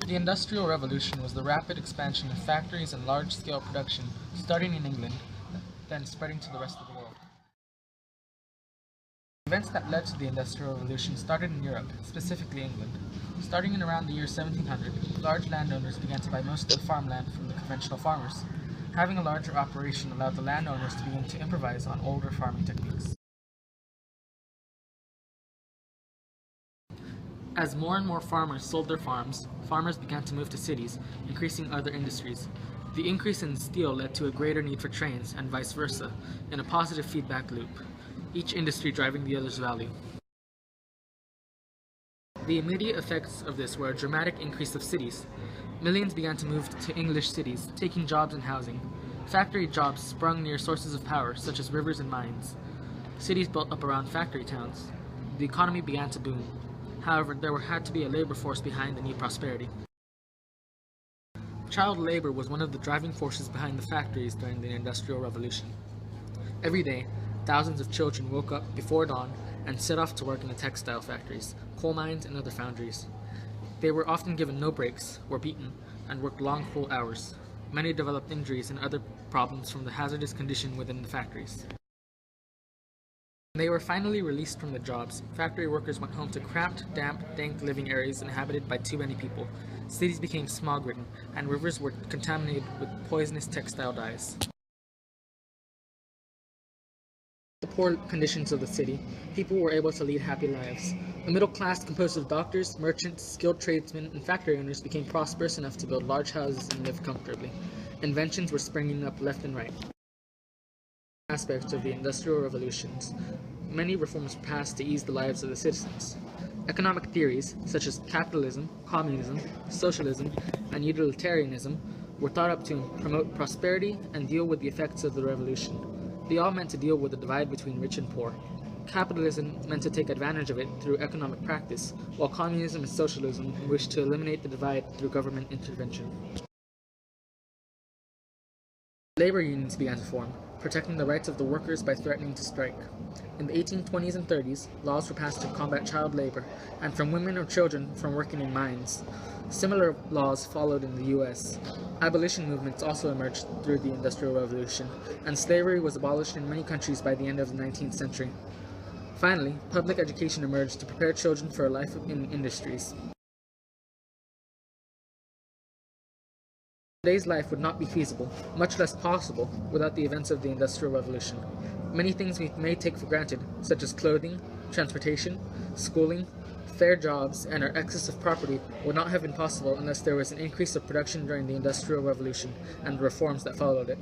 The Industrial Revolution was the rapid expansion of factories and large-scale production, starting in England, then spreading to the rest of the world. Events that led to the Industrial Revolution started in Europe, specifically England. Starting in around the year 1700, large landowners began to buy most of the farmland from the conventional farmers. Having a larger operation allowed the landowners to begin to improvise on older farming techniques. As more and more farmers sold their farms, farmers began to move to cities, increasing other industries. The increase in steel led to a greater need for trains, and vice versa, in a positive feedback loop, each industry driving the other's value. The immediate effects of this were a dramatic increase of cities. Millions began to move to English cities, taking jobs and housing. Factory jobs sprung near sources of power, such as rivers and mines. Cities built up around factory towns. The economy began to boom. However, there had to be a labor force behind the new prosperity. Child labor was one of the driving forces behind the factories during the Industrial Revolution. Every day, thousands of children woke up before dawn and set off to work in the textile factories, coal mines, and other foundries. They were often given no breaks, were beaten, and worked long, full hours. Many developed injuries and other problems from the hazardous condition within the factories. When they were finally released from the jobs, factory workers went home to cramped, damp, dank living areas inhabited by too many people. Cities became smog-ridden, and rivers were contaminated with poisonous textile dyes. The poor conditions of the city, people were able to lead happy lives. The middle class, composed of doctors, merchants, skilled tradesmen, and factory owners, became prosperous enough to build large houses and live comfortably. Inventions were springing up left and right. Aspects of the Industrial Revolutions. Many reforms were passed to ease the lives of the citizens. Economic theories, such as capitalism, communism, socialism, and utilitarianism, were thought up to promote prosperity and deal with the effects of the revolution. They all meant to deal with the divide between rich and poor. Capitalism meant to take advantage of it through economic practice, while communism and socialism wished to eliminate the divide through government intervention. Labor unions began to form, protecting the rights of the workers by threatening to strike. In the 1820s and 30s, laws were passed to combat child labor, and from women or children from working in mines. Similar laws followed in the U.S. Abolition movements also emerged through the Industrial Revolution, and slavery was abolished in many countries by the end of the 19th century. Finally, public education emerged to prepare children for a life in industries. Today's life would not be feasible, much less possible, without the events of the Industrial Revolution. Many things we may take for granted, such as clothing, transportation, schooling, fair jobs, and our excess of property, would not have been possible unless there was an increase of production during the Industrial Revolution and the reforms that followed it.